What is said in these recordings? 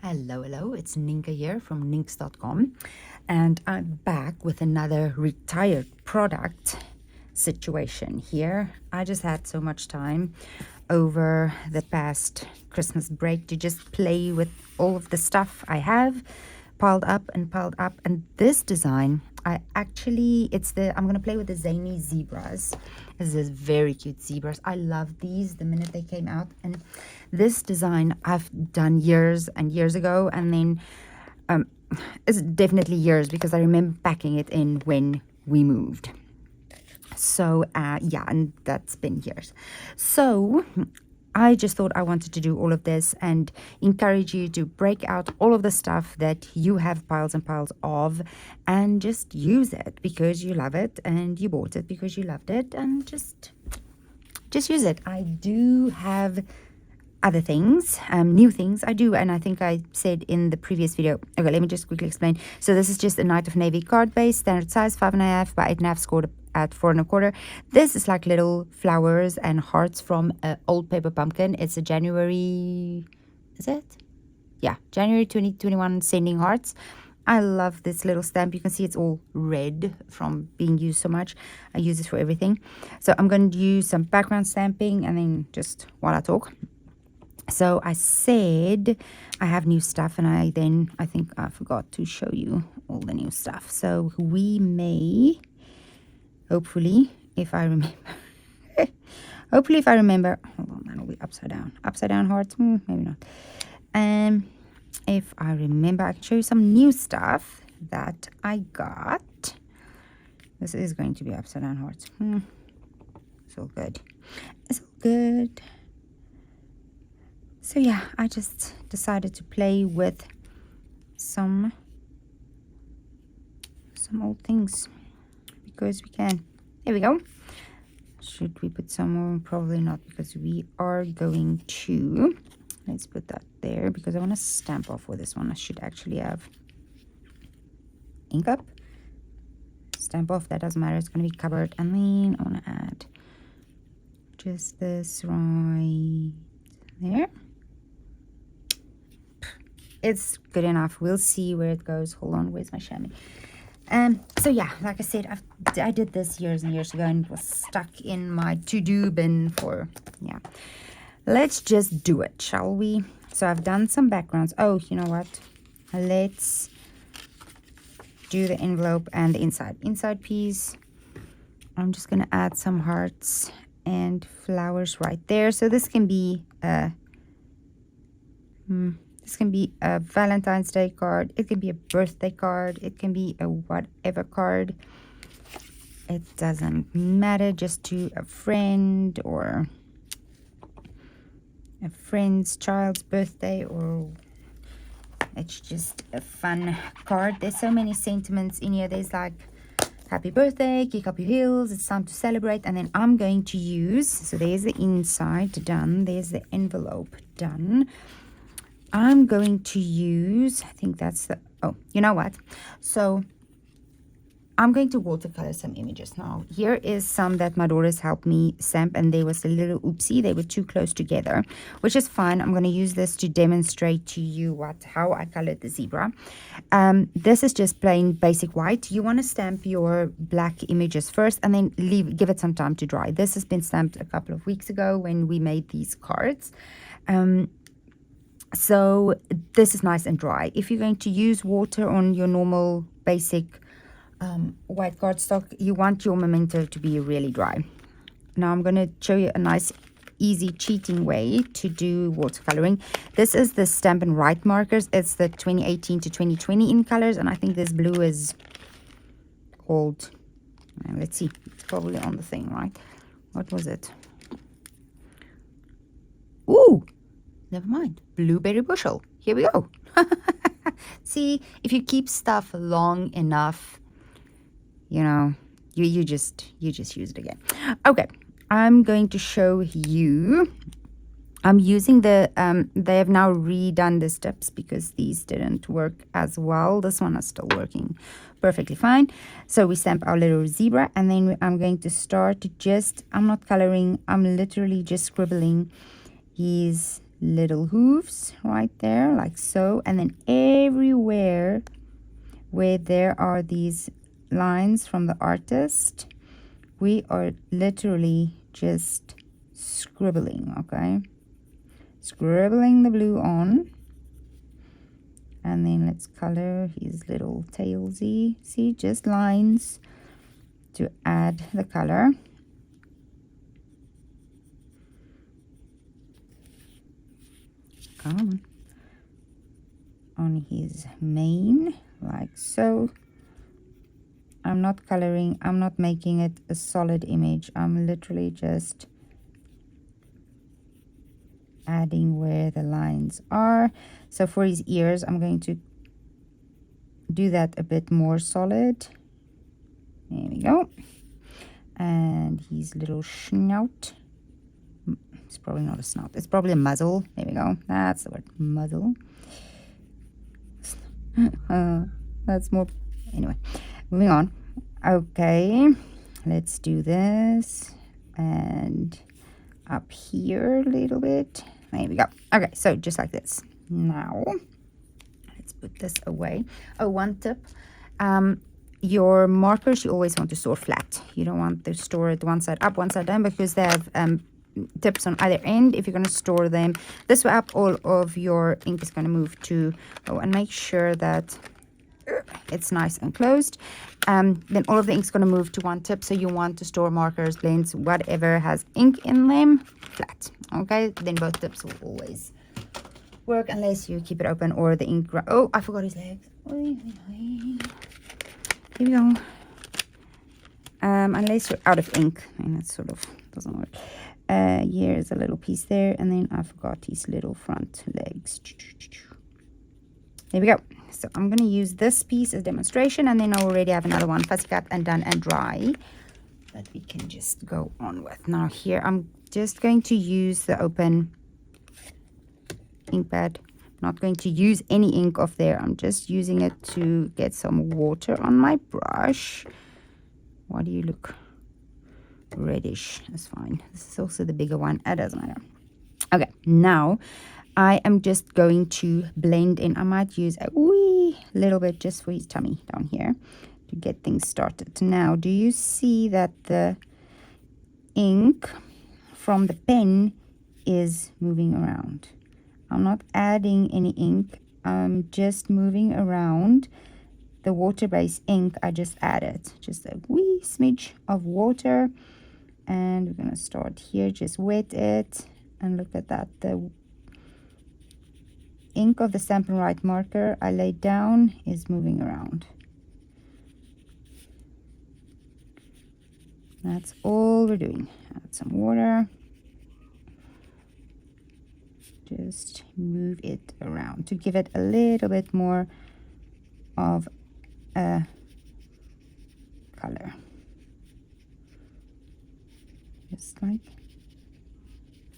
Hello, it's Nienke here from Nienks.com, and I'm back with another retired product situation here. I just had so much time over the past Christmas break to just play with all of the stuff I have piled up, and this design I'm gonna play with the Zany Zebras. This is very cute zebras. I love these the minute they came out, and this design I've done years and years ago, and then it's definitely years because I remember packing it in when we moved. So yeah, and that's been years. So I just thought I wanted to do all of this and encourage you to break out all of the stuff that you have piles and piles of and just use it because you love it, and you bought it because you loved it, and just use it. I do have other things, new things I do, and I think I said in the previous video. Okay, let me just quickly explain. So this is just a Night of Navy card base, standard size, 5.5 by 8.5, scored at 4.25. This is like little flowers and hearts from an old paper pumpkin. It's a January, is it? Yeah, January 2021 sending hearts. I love this little stamp. You can see it's all red from being used so much. I use this for everything. So I'm going to use some background stamping and then just while I talk. So I said I have new stuff, and I think I forgot to show you all the new stuff. So we may, hopefully, if I remember, hold on, that'll be upside down hearts, maybe not. If I remember, I can show you some new stuff that I got. This is going to be upside down hearts. It's all good. It's all good. So yeah, I just decided to play with some old things because we can. There we go. Should we put some more? Probably not, because we are going to, let's put that there because I want to stamp off with this one. I should actually have ink up. Stamp off, that doesn't matter, it's going to be covered. And then I want to add just this right there. It's good enough. We'll see where it goes. Hold on, where's my chamois? So yeah, like I said, I did this years and years ago and it was stuck in my to-do bin for, yeah. Let's just do it, shall we? So I've done some backgrounds. Oh, you know what? Let's do the envelope and the inside piece. I'm just gonna add some hearts and flowers right there. So this can be a Valentine's Day card. It can be a birthday card. It can be a whatever card. It doesn't matter. Just to a friend or a friend's child's birthday, or it's just a fun card. There's so many sentiments in here. There's like, happy birthday, kick up your heels, it's time to celebrate. And then I'm going to use, so there's the inside done. There's the envelope done. I'm going to use, I think that's the, oh, you know what? So I'm going to watercolor some images now. Here is some that my daughters helped me stamp, and there was a little oopsie. They were too close together, which is fine. I'm going to use this to demonstrate to you how I colored the zebra. This is just plain basic white. You want to stamp your black images first and then give it some time to dry. This has been stamped a couple of weeks ago when we made these cards. So this is nice and dry. If you're going to use water on your normal basic white cardstock, you want your memento to be really dry. Now I'm going to show you a nice, easy, cheating way to do watercoloring. This is the Stampin' Write markers. It's the 2018 to 2020 in colors, and I think this blue is called, let's see, it's probably on the thing, right? What was it? Ooh! Never mind. Blueberry bushel. Here we go. See, if you keep stuff long enough, you know, you just use it again. Okay, I'm going to show you. I'm using the they have now redone the steps because these didn't work as well. This one is still working perfectly fine. So we stamp our little zebra, and then I'm going to start to I'm not coloring, I'm literally just scribbling his little hooves right there, like so. And then everywhere where there are these lines from the artist, we are literally just scribbling, okay? Scribbling the blue on. And then let's color his little tailsy. See, just lines to add the color. Come on his mane, like so. I'm not coloring, I'm not making it a solid image. I'm literally just adding where the lines are. So for his ears, I'm going to do that a bit more solid. There we go. And his little snout. It's probably not a snout. It's probably a muzzle. There we go. That's the word, muzzle. That's more. Anyway, moving on. Okay, let's do this. And up here a little bit. There we go. Okay, so just like this. Now, let's put this away. Oh, one tip. Your markers, you always want to store flat. You don't want to store it one side up, one side down, because they have tips on either end. If you're going to store them this way up, all of your ink is going to move to, and make sure that it's nice and closed. Then all of the ink is going to move to one tip. So you want to store markers, blends, whatever has ink in them, flat. Okay, then both tips will always work unless you keep it open or the ink. Oh, I forgot his legs. Here we go. Unless you're out of ink, and it sort of doesn't work. Here's a little piece there, and then I forgot his little front legs. There we go. So I'm going to use this piece as demonstration, and then I already have another one fussy cut and done and dry that we can just go on with. Now here I'm just going to use the open ink pad. Not going to use any ink off there. I'm just using it to get some water on my brush. Why do you look reddish? That's fine. This is also the bigger one. It doesn't matter. Okay, now I am just going to blend in. I might use a wee little bit just for his tummy down here to get things started. Now, do you see that the ink from the pen is moving around? I'm not adding any ink. I'm just moving around the water-based ink. I just added just a wee smidge of water, and we're going to start here. Just wet it, and look at that. The ink of the Stampin' Up marker I laid down is moving around. That's all we're doing. Add some water. Just move it around to give it a little bit more of a color. Just like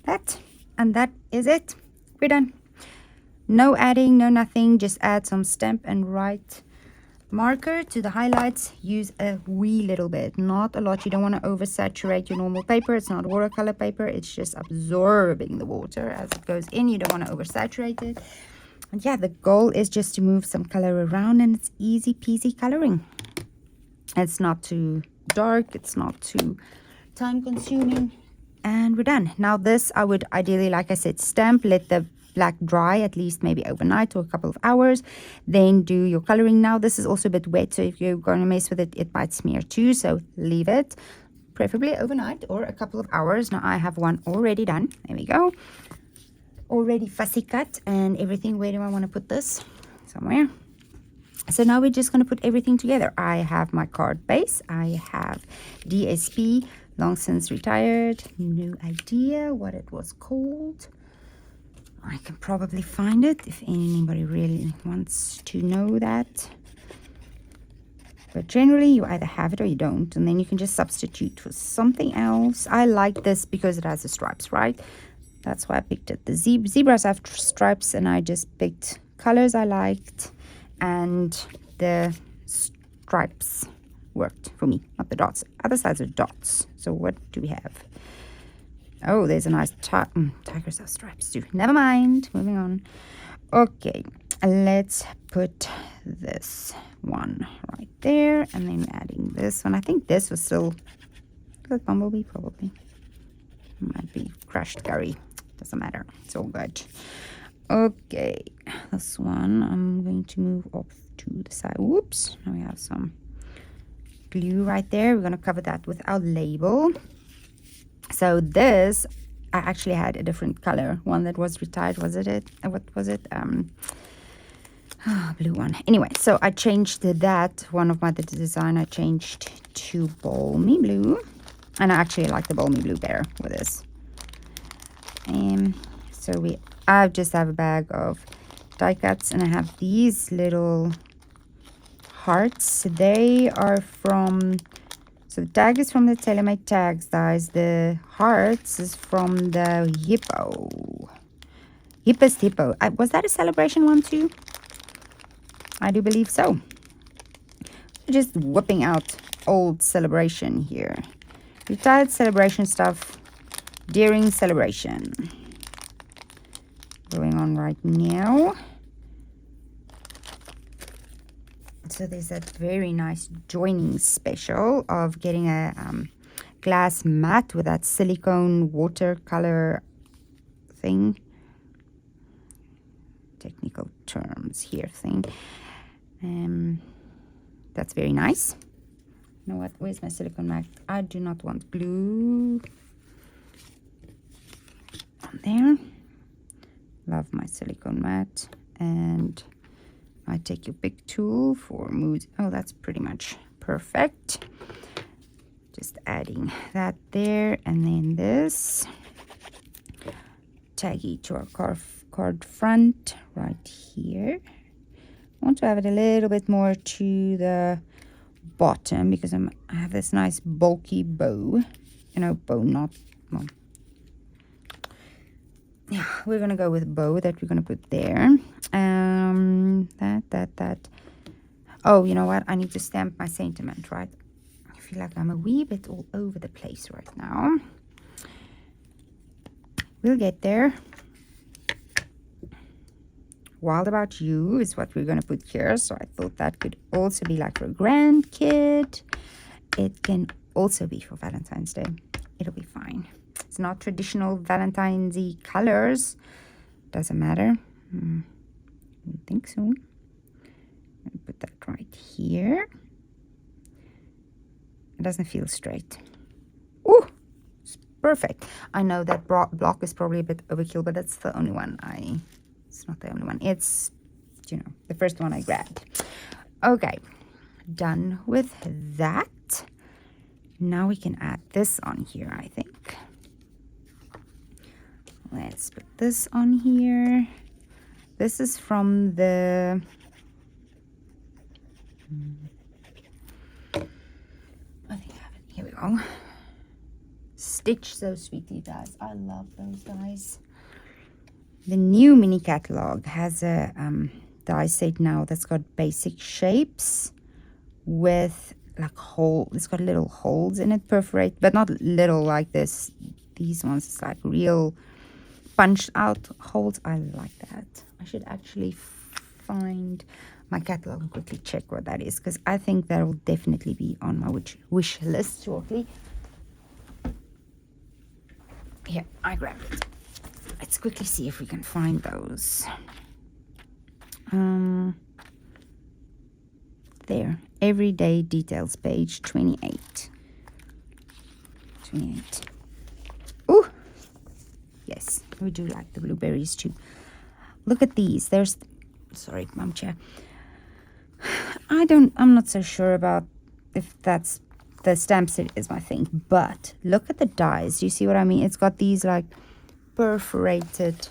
that. And that is it. We're done. No adding, no nothing. Just add some Stampin' Up marker to the highlights. Use a wee little bit, not a lot. You don't want to oversaturate your normal paper. It's not watercolor paper. It's just absorbing the water as it goes in. You don't want to oversaturate it. And yeah, the goal is just to move some color around, and it's easy peasy coloring. It's not too dark. It's not too time consuming, and we're done. Now this, I would ideally, like I said, stamp, let the black dry at least maybe overnight or a couple of hours, then do your coloring. Now this is also a bit wet, so if you're going to mess with it, it might smear too, so leave it preferably overnight or a couple of hours. Now I have one already done. There we go, already fussy cut and everything. Where do I want to put this? Somewhere. So now we're just going to put everything together. I have my card base. I have DSP, long since retired. No idea what it was called. I can probably find it if anybody really wants to know that. But generally, you either have it or you don't. And then you can just substitute for something else. I like this because it has the stripes, right? That's why I picked it. The zebras have stripes, and I just picked colors I liked. And the stripes worked for me, not the dots. Other sides are dots. So what do we have? Oh, there's a nice tiger saw stripes too. Never mind. Moving on. Okay, let's put this one right there, and then adding this one. I think this was still good bumblebee, probably. Might be crushed curry. Doesn't matter. It's all good. Okay, this one I'm going to move off to the side. Whoops. Now we have some glue right there. We're going to cover that with our label. So this, I actually had a different color. One that was retired. Was it? What was it? Blue one. Anyway, so I changed that. One of my design I changed to balmy blue. And I actually like the balmy blue better with this. So I just have a bag of die cuts, and I have these little hearts. They are from, so the tag is from the TaylorMade Tags dies. The hearts is from the Hippest Hippo. Was that a celebration one too? I do believe so. Just whipping out old celebration here. Retired celebration stuff during celebration. Going on right now. So there's that very nice joining special of getting a glass mat with that silicone watercolor thing. Technical terms here thing. That's very nice. You know what? Where's my silicone mat? I do not want glue on there. Love my silicone mat. And I take your big tool for moves. Oh, that's pretty much perfect. Just adding that there, and then this taggy to our card front right here. I want to have it a little bit more to the bottom because I have this nice bulky bow. You know, bow knot. Well, yeah, we're gonna go with bow that we're gonna put there. That. Oh, you know what? I need to stamp my sentiment, right? I feel like I'm a wee bit all over the place right now. We'll get there. Wild About You is what we're going to put here. So I thought that could also be like for a grandkid. It can also be for Valentine's Day. It'll be fine. It's not traditional Valentine's-y colors. Doesn't matter. I don't think so. Put that right here. It doesn't feel straight. Ooh, it's perfect. I know that block is probably a bit overkill, but that's the only one it's not the only one. It's, you know, the first one I grabbed. Okay, done with that. Now we can add this on here, I think. Let's put this on here. This is from the... I think I have it. Here we go. Stitch So Sweetly dies. I love those dies. The new mini catalog has a die set now that's got basic shapes with like hole. It's got little holes in it, perforate, but not little like this. These ones is like real punched out holes. I like that. I should actually find my catalog and quickly check what that is, because I think that will definitely be on my wish list shortly. Here, I grabbed it. Let's quickly see if we can find those. There, Everyday Details, page 28. 28. Ooh, yes, we do like the blueberries too. Look at these. There's, sorry, mom chair. I'm not so sure about if that's the stamp set is my thing, but look at the dies. You see what I mean? It's got these like perforated.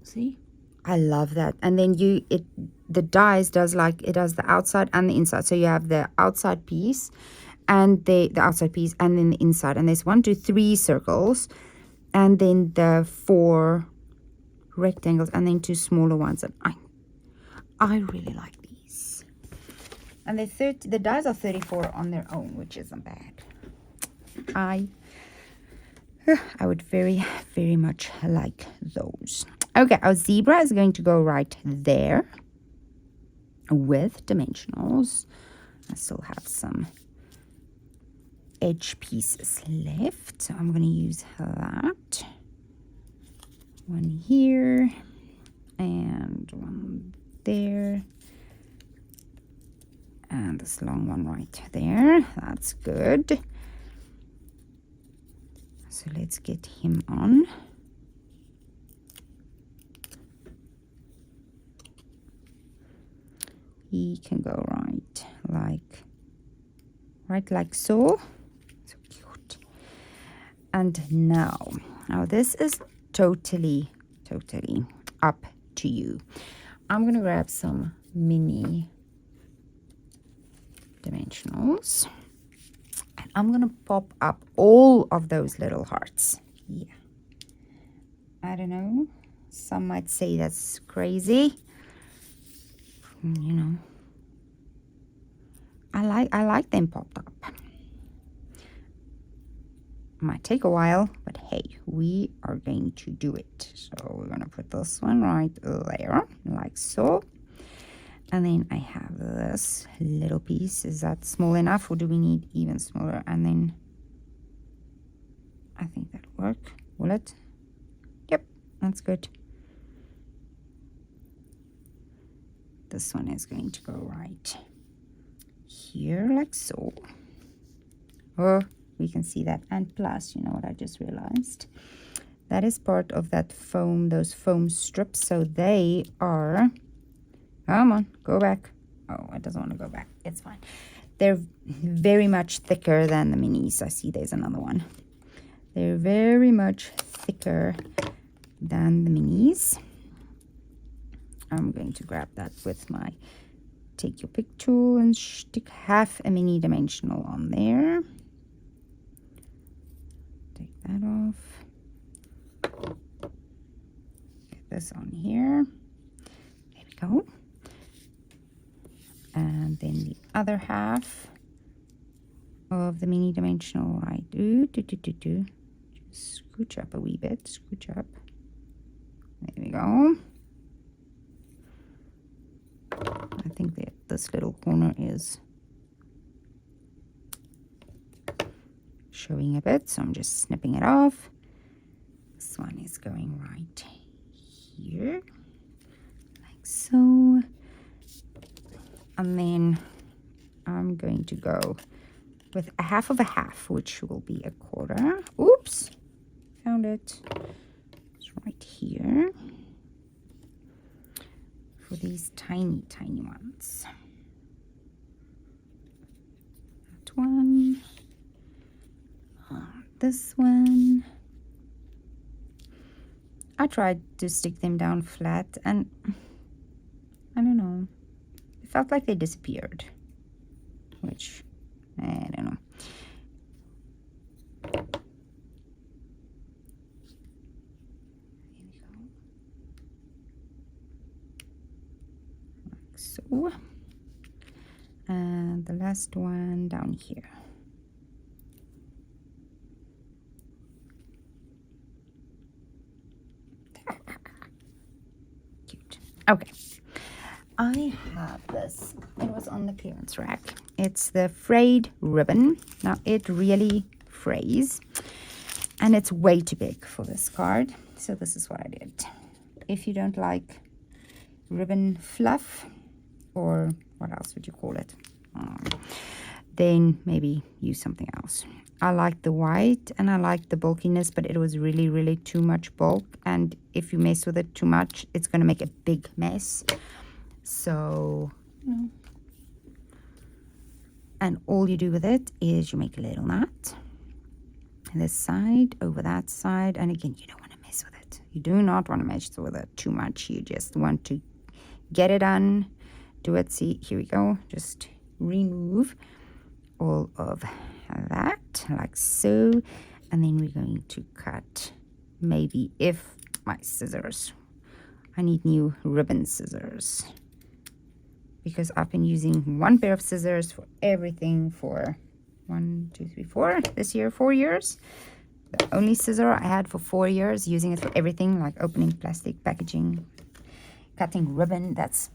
See? I love that. And then the dies does like, it does the outside and the inside. So you have the outside piece and the outside piece and then the inside. And there's 1, 2, 3 circles and then the 4 rectangles and then 2 smaller ones. And I really like these. And the dies are 34 on their own, which isn't bad. I I would very, very much like those. Okay, our zebra is going to go right there with dimensionals. I still have some edge pieces left, so I'm going to use that. One here and one there. And this long one right there. That's good. So let's get him on. He can go right like so. So cute. And now this is totally up to you. I'm gonna grab some mini dimensionals and I'm gonna pop up all of those little hearts. Yeah, I don't know, some might say that's crazy. You know, I like them popped up. Might take a while, but hey, we are going to do it. So we're gonna put this one right there like so. And then I have this little piece. Is that small enough, or do we need even smaller? And then I think that'll work. Will it? Yep, that's good. This one is going to go right here like so. Oh, we can see that. And plus, you know what I just realized? That is part of that foam, those foam strips. So they are... Come on, go back. Oh, it doesn't want to go back. It's fine. They're very much thicker than the minis. I see there's another one. They're very much thicker than the minis. I'm going to grab that with my take your pick tool and stick half a mini dimensional on there. Take that off. Get this on here. There we go. And then the other half of the mini dimensional, I just scooch up a wee bit, scooch up. There we go. I think that this little corner is showing a bit, so I'm just snipping it off. This one is going right here, like so. And then I'm going to go with a half of a half, which will be a quarter. Oops, found it. It's right here for these tiny, tiny ones. That one. This one. I tried to stick them down flat and I don't know. It felt like they disappeared, which I don't know. Here we go. Like so. And the last one down here. Cute. Okay. I have this. It was on the clearance rack. It's the frayed ribbon. Now it really frays and it's way too big for this card. So this is what I did. If you don't like ribbon fluff, or what else would you call it? Then maybe use something else. I like the white and I like the bulkiness, but it was really, really too much bulk. And if you mess with it too much, it's going to make a big mess. So, and all you do with it is you make a little knot this side over that side. And again, you don't want to mess with it. You do not want to mess with it too much. You just want to get it done, do it. See, here we go. Just remove all of that like so. And then we're going to cut, maybe if my scissors, I need new ribbon scissors, because I've been using one pair of scissors for everything for 1, 2, 3, 4, this year 4 years. The only scissor I had for 4 years, using it for everything, like opening plastic, packaging, cutting ribbon. That's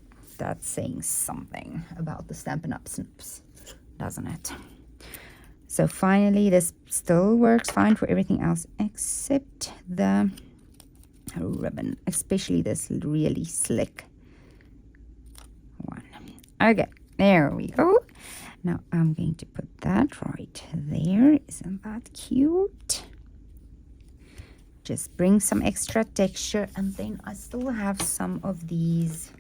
saying something about the Stampin' Up snips, doesn't it? So finally, this still works fine for everything else except the ribbon, especially this really slick one. Okay, there we go. Now I'm going to put that right there. Isn't that cute? Just bring some extra texture, and then I still have some of these.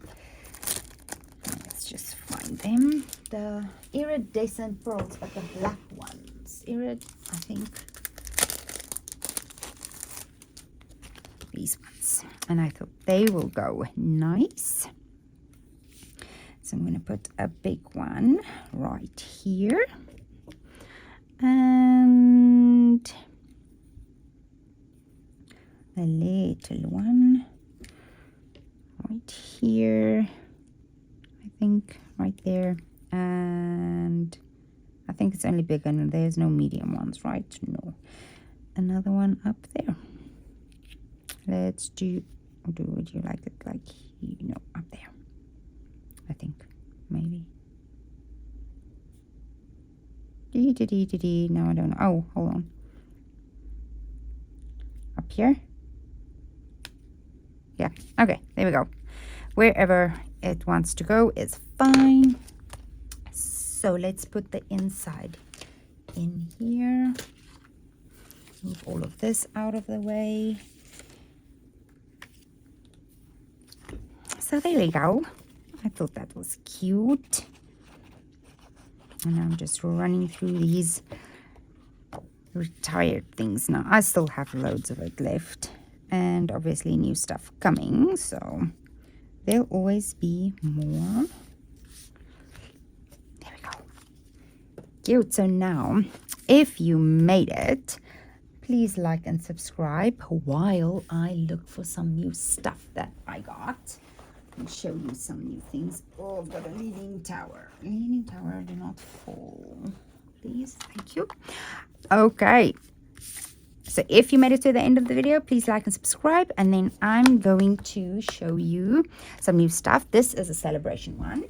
Let's just find them. The iridescent pearls, but the black ones. I think. These ones. And I thought they will go nice. So I'm going to put a big one right here. And a little one right here. I think right there. And I think it's only big, and there's no medium ones, right? No. Another one up there. Let's do would you like it like, you know, up there? I think maybe. No, I don't know. Oh, hold on. Up here. Yeah. Okay. There we go. Wherever it wants to go is fine. So let's put the inside in here. Move all of this out of the way. So there we go. I thought that was cute. And I'm just running through these retired things now. I still have loads of it left. And obviously new stuff coming. So there'll always be more. There we go. Cute. So now, if you made it, please like and subscribe while I look for some new stuff that I got. And show you some new things. Oh, I've got a leaning tower. Leaning tower, do not fall. Please, thank you. Okay. So if you made it to the end of the video, please like and subscribe. And then I'm going to show you some new stuff. This is a celebration one.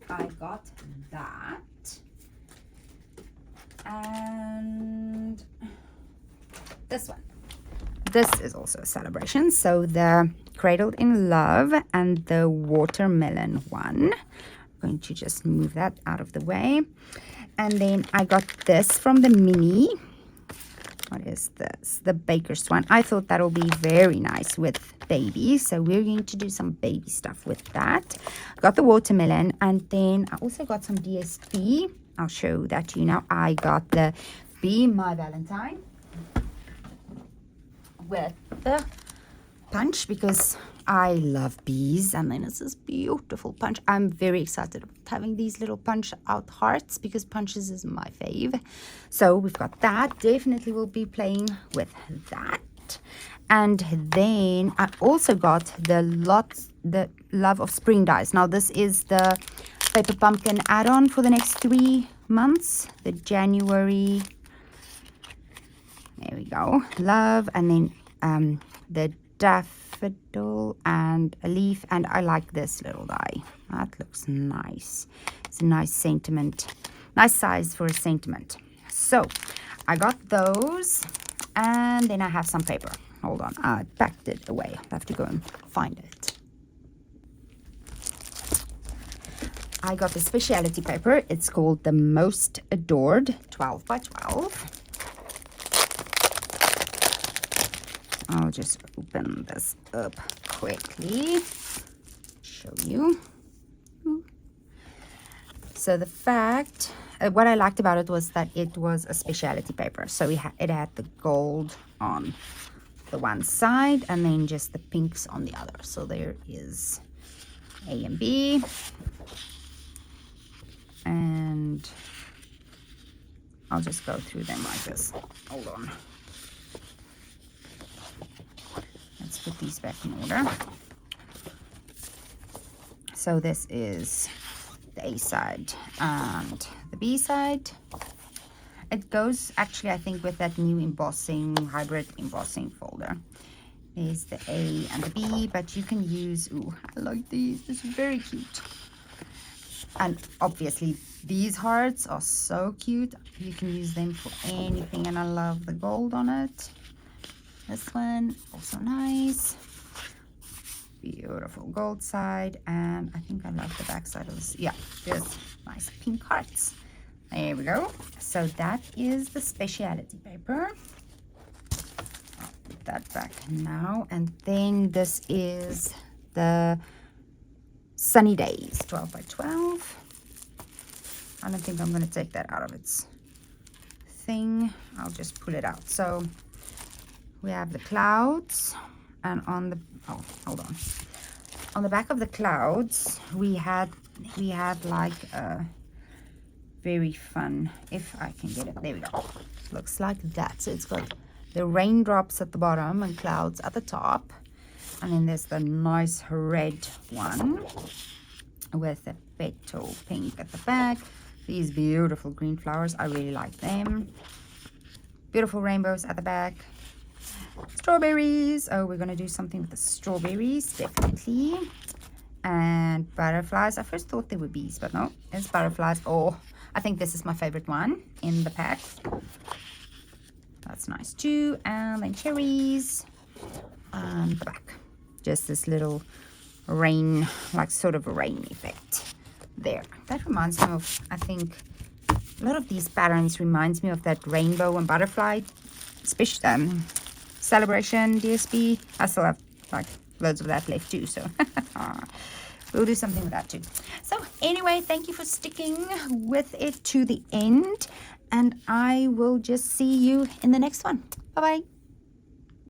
I got that. And this one. This is also a celebration. So the Cradled in Love and the watermelon one. I'm going to just move that out of the way. And then I got this from the mini. What is this? The Baker's one. I thought that'll be very nice with babies. So we're going to do some baby stuff with that. Got the watermelon. And then I also got some DSP. I'll show that to you now. I got the Be My Valentine with the punch, because I love bees, and then it's this beautiful punch. I'm very excited about having these little punch out hearts, because punches is my fave. So we've got that. Definitely will be playing with that. And then I also got the Love of Spring dies. Now this is the Paper Pumpkin add-on for the next 3 months, the January. There we go. Love, and then the daffodil and a leaf, and I like this little die. That looks nice. It's a nice sentiment, nice size for a sentiment. So I got those, and then I have some paper. Hold on, I packed it away. I have to go and find it. I got the specialty paper. It's called the Most Adored 12 by 12. I'll just open this up quickly, show you. So the fact, what I liked about it was that it was a specialty paper. So it had the gold on the one side and then just the pinks on the other. So there is A and B. And I'll just go through them like this. Hold on. Let's put these back in order. So this is the A side and the B side. it goes actually, I think, with that new embossing, hybrid embossing folder. There's the A and the B, but you can use, ooh, I like these. This is very cute. And obviously, these hearts are so cute. You can use them for anything, and I love the gold on it. This one, also nice. Beautiful gold side, and I think I love the back side of this. Yeah, there's nice pink hearts. There we go. So that is the specialty paper. I'll put that back now. And then this is the Sunny Days 12 by 12. I don't think I'm going to take that out of its thing. I'll just pull it out. So we have the clouds, and on the, oh, hold on the back of the clouds we have like a very fun, if I can get it, there we go, looks like that. So it's got the raindrops at the bottom and clouds at the top, and then there's the nice red one with a petal pink at the back. These beautiful green flowers, I really like them. Beautiful rainbows at the back. Strawberries, oh, we're going to do something with the strawberries, definitely. And butterflies. I first thought they were bees, but no, it's butterflies. Oh, I think this is my favorite one in the pack. That's nice too. And then cherries on the back. Just this little rain, like sort of a rain effect there. That reminds me of, I think, a lot of these patterns reminds me of that rainbow and butterfly celebration DSP. I still have like loads of that left too, so we'll do something with that too. So anyway, thank you for sticking with it to the end, and I will just see you in the next one. Bye bye.